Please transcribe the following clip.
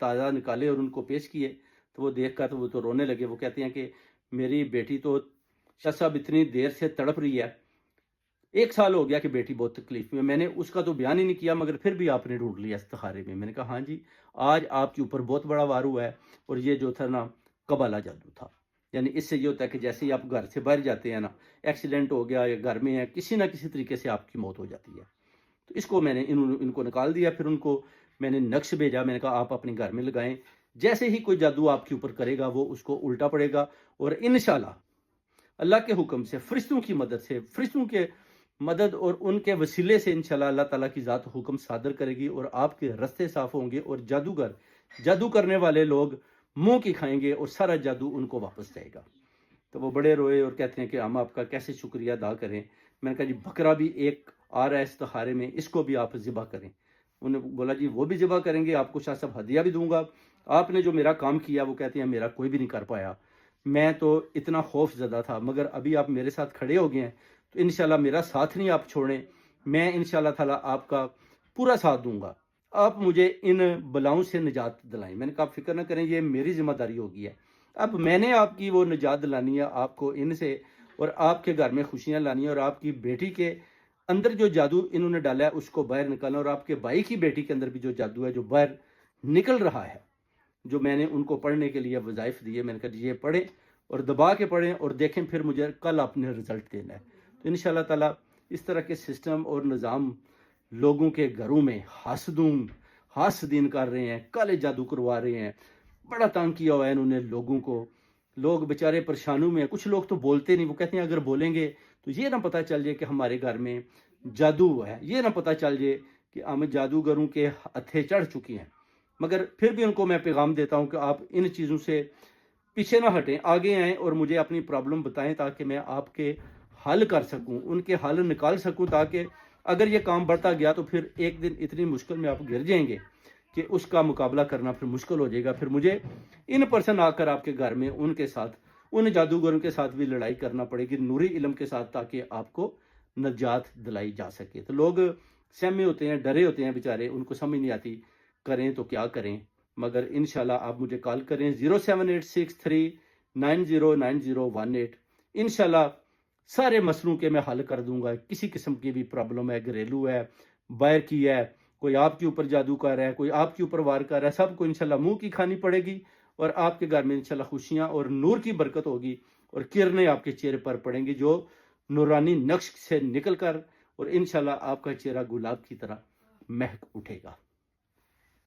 تازہ نکالے اور ان کو پیش کیے، تو وہ دیکھ کر تو وہ تو رونے لگے۔ وہ کہتے ہیں کہ میری بیٹی تو شاہ صاحب اتنی دیر سے تڑپ رہی ہے، 1 سال ہو گیا کہ بیٹی بہت تکلیف میں۔ میں نے اس کا تو بیان ہی نہیں کیا، مگر پھر بھی آپ نے ڈھونڈ لیا استخارے میں۔ میں نے کہا ہاں جی، آج آپ کے اوپر بہت بڑا وار ہوا ہے، اور یہ جو تھا نا قبالہ جادو تھا۔ یعنی اس سے یہ ہوتا ہے کہ جیسے ہی آپ گھر سے باہر جاتے ہیں نا، ایکسیڈنٹ ہو گیا یا گھر میں ہے، کسی نہ کسی طریقے سے آپ کی موت ہو جاتی ہے۔ تو اس کو میں نے ان کو نکال دیا، پھر ان کو میں نے نقش بھیجا، میں نے کہا آپ اپنے گھر میں لگائیں، جیسے ہی کوئی جادو آپ کے اوپر کرے گا وہ اس کو الٹا پڑے گا، اور انشاءاللہ اللہ کے حکم سے، فرشتوں کی مدد سے، فرشتوں کے مدد اور ان کے وسیلے سے انشاءاللہ اللہ تعالیٰ کی ذات حکم صادر کرے گی، اور آپ کے رستے صاف ہوں گے، اور جادوگر، جادو کرنے والے لوگ منہ کی کھائیں گے، اور سارا جادو ان کو واپس جائے گا۔ تو وہ بڑے روئے اور کہتے ہیں کہ ہم آپ کا کیسے شکریہ ادا کریں۔ میں نے کہا جی بکرا بھی ایک آ رہا ہے استخارے میں، اس کو بھی آپ ذبح کریں۔ انہوں نے بولا جی وہ بھی ذبح کریں گے، آپ کو شاہ صاحب ہدیہ بھی دوں گا۔ آپ نے جو میرا کام کیا، وہ کہتے ہیں میرا کوئی بھی نہیں کر پایا، میں تو اتنا خوف زدہ تھا، مگر ابھی آپ میرے ساتھ کھڑے ہو گئے ہیں، تو انشاءاللہ میرا ساتھ نہیں آپ چھوڑیں، میں انشاءاللہ تعالیٰ آپ کا پورا ساتھ دوں گا، آپ مجھے ان بلاؤں سے نجات دلائیں۔ میں نے کہا آپ فکر نہ کریں، یہ میری ذمہ داری ہوگی ہے، اب میں نے آپ کی وہ نجات دلانی ہے آپ کو ان سے، اور آپ کے گھر میں خوشیاں لانی ہے، اور آپ کی بیٹی کے اندر جو جادو انہوں نے ڈالا ہے اس کو باہر نکالنا، اور آپ کے بھائی کی بیٹی کے اندر بھی جو جادو ہے جو باہر نکل رہا ہے، جو میں نے ان کو پڑھنے کے لیے وظائف دیے، میں نے کہا یہ پڑھیں اور دبا کے پڑھیں، اور دیکھیں پھر مجھے کل آپ نے رزلٹ دینا ہے۔ تو انشاءاللہ تعالیٰ اس طرح کے سسٹم اور نظام لوگوں کے گھروں میں حاسدین کر رہے ہیں، کالے جادو کروا رہے ہیں، بڑا تنگ کیا ہوا ہے انہوں نے لوگوں کو، لوگ بیچارے پریشانوں میں ہیں۔ کچھ لوگ تو بولتے نہیں، وہ کہتے ہیں اگر بولیں گے تو یہ نہ پتہ چل جائے کہ ہمارے گھر میں جادو ہے، یہ نہ پتہ چل جائے کہ ہم جادوگروں کے ہتھے چڑھ چکی ہیں۔ مگر پھر بھی ان کو میں پیغام دیتا ہوں کہ آپ ان چیزوں سے پیچھے نہ ہٹیں، آگے آئیں اور مجھے اپنی پرابلم بتائیں، تاکہ میں آپ کے حل کر سکوں، ان کے حل نکال سکوں، تاکہ اگر یہ کام بڑھتا گیا تو پھر ایک دن اتنی مشکل میں آپ گر جائیں گے کہ اس کا مقابلہ کرنا پھر مشکل ہو جائے گا۔ پھر مجھے ان پرسن آ کر آپ کے گھر میں ان کے ساتھ، ان جادوگروں کے ساتھ بھی لڑائی کرنا پڑے گی نوری علم کے ساتھ، تاکہ آپ کو نجات دلائی جا سکے۔ تو لوگ سہمے ہوتے ہیں، ڈرے ہوتے ہیں بیچارے، ان کو سمجھ نہیں آتی کریں تو کیا کریں، مگر انشاءاللہ آپ مجھے کال کریں 07863909018۔ انشاءاللہ سارے مسئلوں کے میں حل کر دوں گا، کسی قسم کی بھی پرابلم ہے، گھریلو ہے، باہر کی ہے، کوئی آپ کے اوپر جادو کر رہا ہے، کوئی آپ کے اوپر وار کر رہا ہے، سب کو انشاءاللہ منہ کی کھانی پڑے گی، اور آپ کے گھر میں انشاءاللہ خوشیاں اور نور کی برکت ہوگی، اور کرنیں آپ کے چہرے پر پڑیں گی جو نورانی نقش سے نکل کر، اور انشاءاللہ آپ کا چہرہ گلاب کی طرح مہک اٹھے گا۔